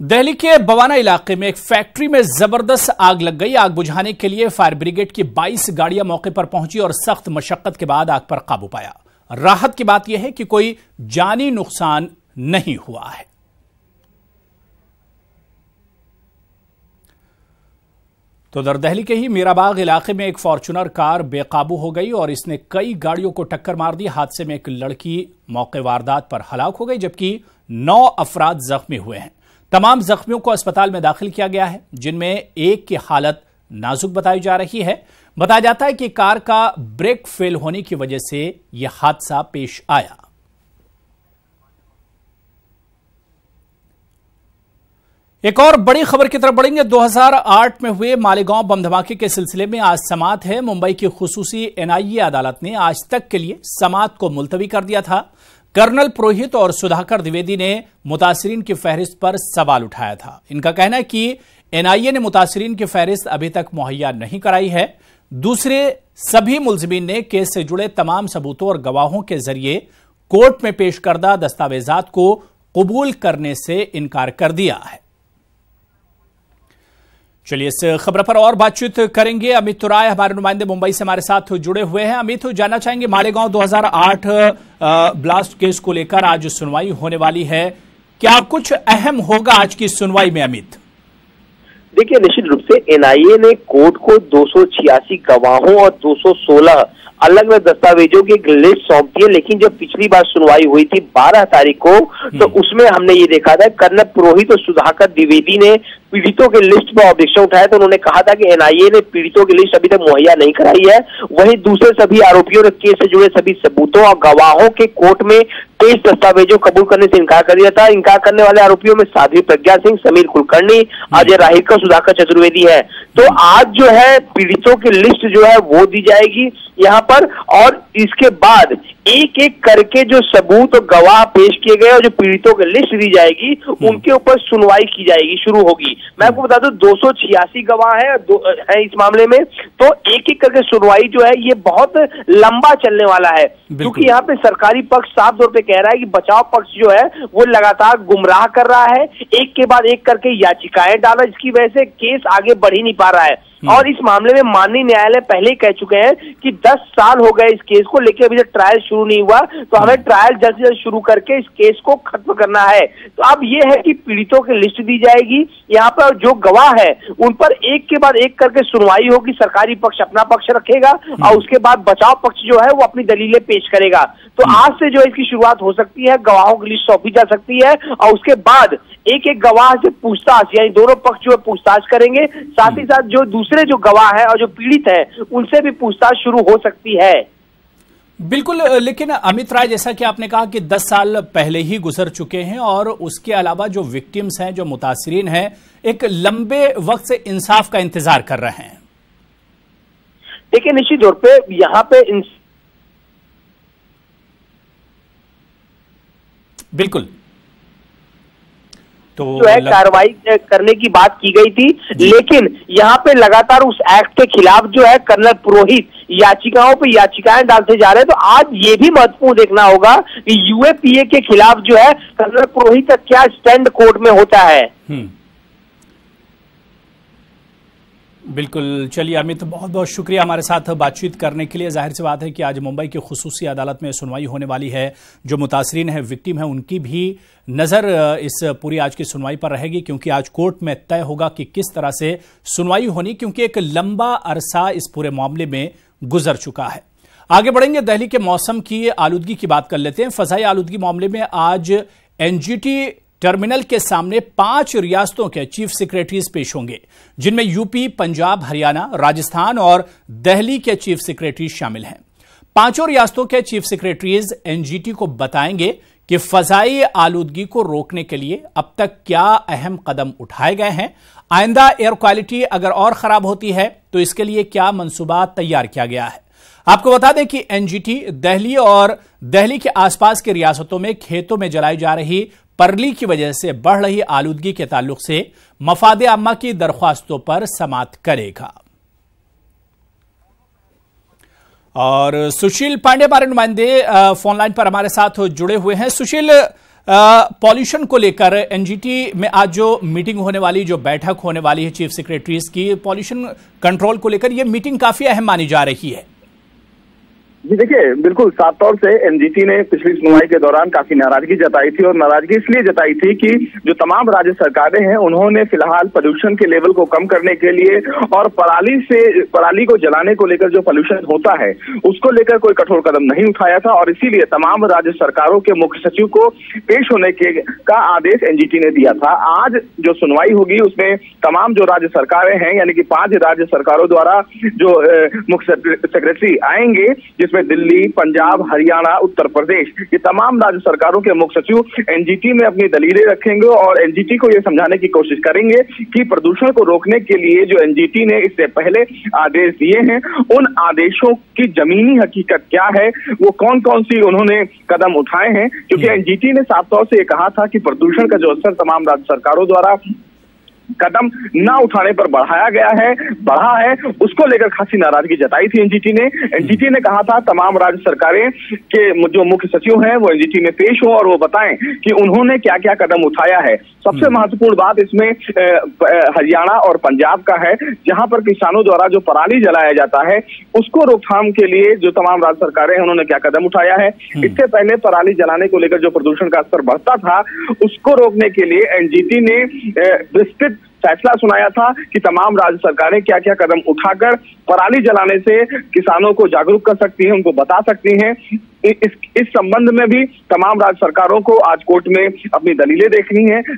दिल्ली के बवाना इलाके में एक फैक्ट्री में जबरदस्त आग लग गई। आग बुझाने के लिए फायर ब्रिगेड की 22 गाड़ियां मौके पर पहुंची और सख्त मशक्कत के बाद आग पर काबू पाया। राहत की बात यह है कि कोई जानी नुकसान नहीं हुआ है। तो उधर दिल्ली के ही मीराबाग इलाके में एक फॉर्च्यूनर कार बेकाबू हो गई और इसने कई गाड़ियों को टक्कर मार दी। हादसे में एक लड़की मौके वारदात पर हलाक हो गई, जबकि 9 अफराद जख्मी हुए हैं। तमाम जख्मियों को अस्पताल में दाखिल किया गया है, जिनमें एक की हालत नाजुक बताई जा रही है। बताया जाता है कि कार का ब्रेक फेल होने की वजह से यह हादसा पेश आया। एक और बड़ी खबर की तरफ बढ़ेंगे। 2008 में हुए मालेगांव बम धमाके के सिलसिले में आज समाअत है। मुंबई की खुसूसी एनआईए अदालत ने आज तक के लिए समाअत को मुलतवी कर दिया था। कर्नल पुरोहित और सुधाकर द्विवेदी ने मुतासिरीन की फहरिस्त पर सवाल उठाया था। इनका कहना है कि एनआईए ने मुतासिरीन की फहरिस्त अभी तक मुहैया नहीं कराई है। दूसरे सभी मुलजिमीन ने केस से जुड़े तमाम सबूतों और गवाहों के जरिए कोर्ट में पेश करदा दस्तावेजात को कबूल करने से इनकार कर दिया है। चलिए इस खबर पर और बातचीत करेंगे। अमित तुराय हमारे नुमाइंदे मुंबई से हमारे साथ जुड़े हुए हैं। अमित, जानना चाहेंगे मालेगांव 2008 ब्लास्ट केस को लेकर आज सुनवाई होने वाली है, क्या कुछ अहम होगा आज की सुनवाई में? अमित, देखिए, निश्चित रूप से एनआईए ने कोर्ट को 286 गवाहों और 216 अलग अलग दस्तावेजों की एक लिस्ट सौंप दी है। लेकिन जब पिछली बार सुनवाई हुई थी 12 तारीख को, तो उसमें हमने ये देखा था कर्नल पुरोहित और सुधाकर द्विवेदी ने पीड़ितों के लिस्ट पर ऑब्जेक्शन उठाया। तो उन्होंने कहा था कि एनआईए ने पीड़ितों की लिस्ट अभी तक मुहैया नहीं कराई है। वहीं दूसरे सभी आरोपियों ने केस से जुड़े सभी सबूतों और गवाहों के कोर्ट में पेश दस्तावेजों कबूल करने से इनकार कर दिया था। इनकार करने वाले आरोपियों में साध्वी प्रज्ञा सिंह, समीर कुलकर्णी, अजय राहिकर, सुधाकर चतुर्वेदी है। तो आज जो है पीड़ितों की लिस्ट जो है वो दी जाएगी यहाँ पर, और इसके बाद एक एक करके जो सबूत और गवाह पेश किए गए और जो पीड़ितों की लिस्ट दी जाएगी उनके ऊपर सुनवाई की जाएगी, शुरू होगी। मैं आपको बता दूं 286 गवाह है इस मामले में, तो एक एक करके सुनवाई जो है ये बहुत लंबा चलने वाला है, क्योंकि यहाँ पे सरकारी पक्ष साफ तौर पे कह रहा है कि बचाव पक्ष जो है वो लगातार गुमराह कर रहा है, एक के बाद एक करके याचिकाएं डाला, जिसकी वजह से केस आगे बढ़ ही नहीं पा रहा है। और इस मामले में माननीय न्यायालय पहले ही कह चुके हैं कि 10 साल हो गए इस केस को लेकर, अभी तक ट्रायल शुरू नहीं हुआ, तो हमें ट्रायल जल्द से जल्द शुरू करके इस केस को खत्म करना है। तो अब ये है कि पीड़ितों की लिस्ट दी जाएगी, यहाँ पर जो गवाह है उन पर एक के बाद एक करके सुनवाई होगी। सरकारी पक्ष अपना पक्ष रखेगा और उसके बाद बचाव पक्ष जो है वो अपनी दलीलें पेश करेगा। तो आज से जो इसकी शुरुआत हो सकती है, गवाहों की लिस्ट सौंपी जा सकती है और उसके बाद एक एक गवाह से पूछताछ, यानी दोनों पक्ष जो है पूछताछ करेंगे, साथ ही साथ जो दूसरे जो गवाह हैं और जो पीड़ित हैं उनसे भी पूछताछ शुरू हो सकती है। बिल्कुल, लेकिन अमित राय, जैसा कि आपने कहा कि 10 साल पहले ही गुजर चुके हैं और उसके अलावा जो विक्टिम्स हैं, जो मुतासिरीन हैं, एक लंबे वक्त से इंसाफ का इंतजार कर रहे हैं। देखिए, निश्चित तौर पे यहाँ पे बिल्कुल तो जो है कार्रवाई करने की बात की गई थी, लेकिन यहाँ पे लगातार उस एक्ट के खिलाफ जो है कर्नल पुरोहित याचिकाओं पे याचिकाएं डालते जा रहे हैं। तो आज ये भी महत्वपूर्ण देखना होगा कि यूएपीए के खिलाफ जो है कर्नल पुरोहित का क्या स्टैंड कोर्ट में होता है। बिल्कुल, चलिए अमित, बहुत बहुत शुक्रिया हमारे साथ बातचीत करने के लिए। जाहिर सी बात है कि आज मुंबई की खुसूसी अदालत में सुनवाई होने वाली है। जो मुतासरीन है, विक्टिम है, उनकी भी नज़र इस पूरी आज की सुनवाई पर रहेगी, क्योंकि आज कोर्ट में तय होगा कि किस तरह से सुनवाई होनी, क्योंकि एक लंबा अरसा इस पूरे मामले में गुजर चुका है। आगे बढ़ेंगे, दिल्ली के मौसम की आलूदगी की बात कर लेते हैं। फजाई आलूदगी मामले में आज एनजीटी टर्मिनल के सामने 5 रियासतों के चीफ सेक्रेटरीज पेश होंगे, जिनमें यूपी, पंजाब, हरियाणा, राजस्थान और दिल्ली के चीफ सेक्रेटरी शामिल हैं। 5 रियासतों के चीफ सेक्रेटरीज एनजीटी को बताएंगे कि फजाई आलूदगी को रोकने के लिए अब तक क्या अहम कदम उठाए गए हैं, आइंदा एयर क्वालिटी अगर और खराब होती है तो इसके लिए क्या मंसूबा तैयार किया गया है। आपको बता दें कि एनजीटी दिल्ली और दिल्ली के आसपास के रियासतों में खेतों में जलाई जा रही परली की वजह से बढ़ रही आलूदगी के ताल्लुक से मफादे आम्मा की दरख्वास्तों पर समाअत करेगा। और सुशील पांडे हमारे नुमाइंदे फोन लाइन पर हमारे साथ जुड़े हुए हैं। सुशील, पॉल्यूशन को लेकर एनजीटी में आज जो मीटिंग होने वाली, जो बैठक होने वाली है चीफ सेक्रेटरीज की, पॉल्यूशन कंट्रोल को लेकर, यह मीटिंग काफी अहम मानी जा रही है। जी देखिए, बिल्कुल साफ तौर से एनजीटी ने पिछली सुनवाई के दौरान काफी नाराजगी जताई थी, और नाराजगी इसलिए जताई थी कि जो तमाम राज्य सरकारें हैं उन्होंने फिलहाल पोल्यूशन के लेवल को कम करने के लिए और पराली को जलाने को लेकर जो पोल्यूशन होता है उसको लेकर कोई कठोर कदम नहीं उठाया था, और इसीलिए तमाम राज्य सरकारों के मुख्य सचिव को पेश होने का आदेश एनजीटी ने दिया था। आज जो सुनवाई होगी उसमें तमाम जो राज्य सरकारें हैं, यानी कि 5 राज्य सरकारों द्वारा जो मुख्य सेक्रेटरी आएंगे, जिसमें दिल्ली, पंजाब, हरियाणा, उत्तर प्रदेश, ये तमाम राज्य सरकारों के मुख्य सचिव एनजीटी में अपनी दलीलें रखेंगे और एनजीटी को यह समझाने की कोशिश करेंगे कि प्रदूषण को रोकने के लिए जो एनजीटी ने इससे पहले आदेश दिए हैं, उन आदेशों की जमीनी हकीकत क्या है, वो कौन कौन सी उन्होंने कदम उठाए हैं। क्योंकि एनजीटी ने साफ तौर से कहा था कि प्रदूषण का जो असर तमाम राज्य सरकारों द्वारा कदम न उठाने पर बढ़ा है, उसको लेकर खासी नाराजगी जताई थी एनजीटी ने। एनजीटी ने कहा था तमाम राज्य सरकारें के जो मुख्य सचिव हैं वो एनजीटी में पेश हो और वो बताएं कि उन्होंने क्या क्या कदम उठाया है। सबसे महत्वपूर्ण बात इसमें हरियाणा और पंजाब का है, जहां पर किसानों द्वारा जो पराली जलाया जाता है उसको रोकथाम के लिए जो तमाम राज्य सरकारें हैं उन्होंने क्या कदम उठाया है। इससे पहले पराली जलाने को लेकर जो प्रदूषण का स्तर बढ़ता था उसको रोकने के लिए एनजीटी ने विस्तृत फैसला सुनाया था कि तमाम राज्य सरकारें क्या क्या कदम उठाकर पराली जलाने से किसानों को जागरूक कर सकती हैं, उनको बता सकती हैं। इस संबंध में भी तमाम राज्य सरकारों को आज कोर्ट में अपनी दलीलें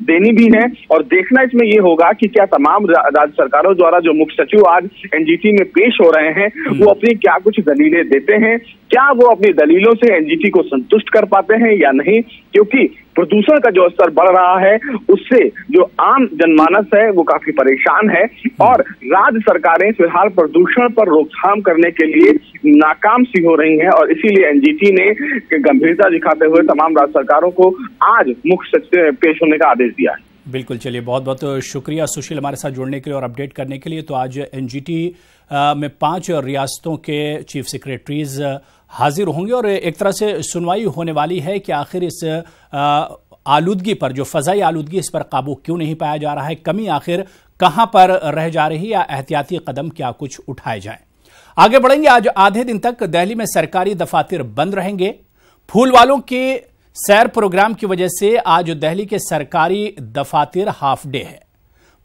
देनी भी हैं, और देखना इसमें यह होगा कि क्या तमाम राज्य सरकारों द्वारा जो मुख्य सचिव आज एनजीटी में पेश हो रहे हैं वो अपनी क्या कुछ दलीलें देते हैं, क्या वो अपनी दलीलों से एनजीटी को संतुष्ट कर पाते हैं या नहीं। क्योंकि प्रदूषण का जो स्तर बढ़ रहा है उससे जो आम जनमानस है वो काफी परेशान है, और राज्य सरकारें फिलहाल प्रदूषण पर रोकथाम करने के लिए नाकाम सी हो रही हैं, और इसीलिए एनजीटी ने गंभीरता दिखाते हुए तमाम राज्य सरकारों को आज मुख्य सचिव पेश होने का आदेश दिया है। बिल्कुल, चलिए बहुत बहुत शुक्रिया सुशील हमारे साथ जुड़ने के लिए और अपडेट करने के लिए। तो आज एनजीटी में 5 रियासतों के चीफ सेक्रेटरीज हाजिर होंगे और एक तरह से सुनवाई होने वाली है कि आखिर इस आलूदगी पर, जो फजाई आलूदगी, इस पर काबू क्यों नहीं पाया जा रहा है, कमी आखिर कहां पर रह जा रही है, या एहतियाती कदम क्या कुछ उठाए जाएं। आगे बढ़ेंगे। आज आधे दिन तक दिल्ली में सरकारी दफातर बंद रहेंगे। फूल वालों के सैर प्रोग्राम की वजह से आज दिल्ली के सरकारी दफातर हाफ डे है।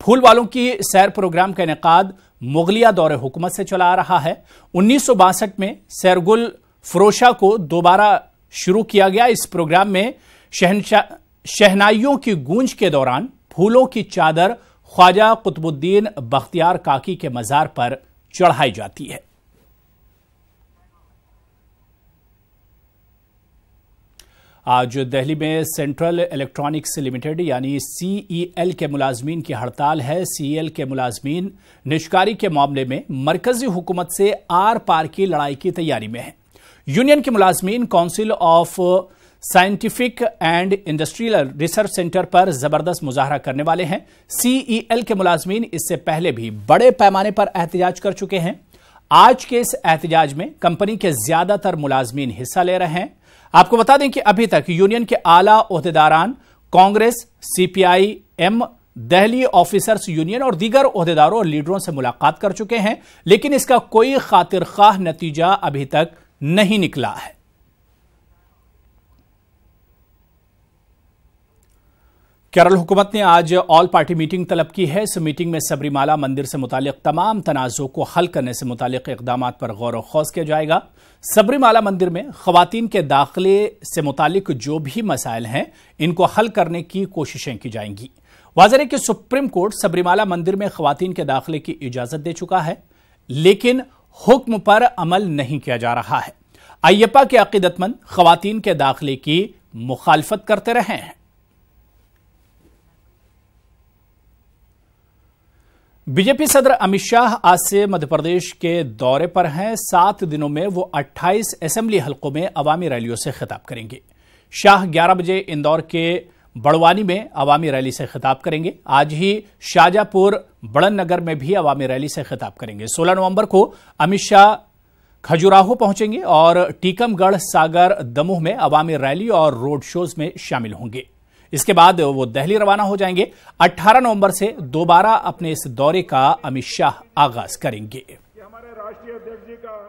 फूल वालों की सैर प्रोग्राम का इनेकाद मुगलिया दौरे हुकूमत से चला आ रहा है। 1962 में सैरगुल फरोशा को दोबारा शुरू किया गया। इस प्रोग्राम में शहनाइयों की गूंज के दौरान फूलों की चादर ख्वाजा कुतुबुद्दीन बख्तियार काकी के मजार पर चढ़ाई जाती है। आज दिल्ली में सेंट्रल इलेक्ट्रॉनिक्स लिमिटेड यानी सीईएल के मुलाजमीन की हड़ताल है। सीईएल के मुलाजमीन निष्कारी के मामले में मरकजी हुकूमत से आर पार की लड़ाई की तैयारी में है। यूनियन के मुलाजमीन council of scientific and industrial research centre पर जबरदस्त मुजाहरा करने वाले हैं। सीईएल के मुलाजमीन इससे पहले भी बड़े पैमाने पर एहतजाज कर चुके हैं। आज के इस एहतजाज में कंपनी के ज्यादातर मुलाजमीन हिस्सा ले रहे हैं। आपको बता दें कि अभी तक यूनियन के आला ओहदेदारान Congress, CPI M, Delhi officers union और दीगर ओहदेदारों और लीडरों से मुलाकात कर चुके हैं, लेकिन इसका कोई खातिर ख्वाह नतीजा अभी तक नहीं निकला है। केरल हुकूमत ने आज ऑल पार्टी मीटिंग तलब की है। इस मीटिंग में सबरीमाला मंदिर से मुतालिक तमाम तनाज़ों को हल करने से मुतालिक इक़दाम पर गौर व खौज किया जाएगा। सबरीमाला मंदिर में ख़वातीन के दाखिले से मुतालिक जो भी मसाइल हैं इनको हल करने की कोशिशें की जाएंगी। वाज़ेह है कि सुप्रीम कोर्ट सबरीमाला मंदिर में ख़वातीन के दाखिले की इजाज़त दे चुका है, लेकिन हुक्म पर अमल नहीं किया जा रहा है। अय्यप्पा के अकीदतमंद ख़वातीन के दाखिले की मुखालफत करते रहे हैं। बीजेपी सदर अमित शाह आज से मध्य प्रदेश के दौरे पर हैं। 7 दिनों में वो 28 असेंबली हलकों में अवामी रैलियों से खिताब करेंगे। शाह 11 बजे इंदौर के बड़वानी में अवामी रैली से खिताब करेंगे। आज ही शाहजहांपुर बड़न नगर में भी अवामी रैली से खिताब करेंगे। 16 नवंबर को अमित शाह खजुराहो पहुंचेंगे और टीकमगढ़, सागर, दमोह में अवामी रैली और रोड शोज में शामिल होंगे। इसके बाद वो दिल्ली रवाना हो जाएंगे। 18 नवंबर से दोबारा अपने इस दौरे का अमित शाह आगाज करेंगे। हमारे राष्ट्रीय अध्यक्ष जी का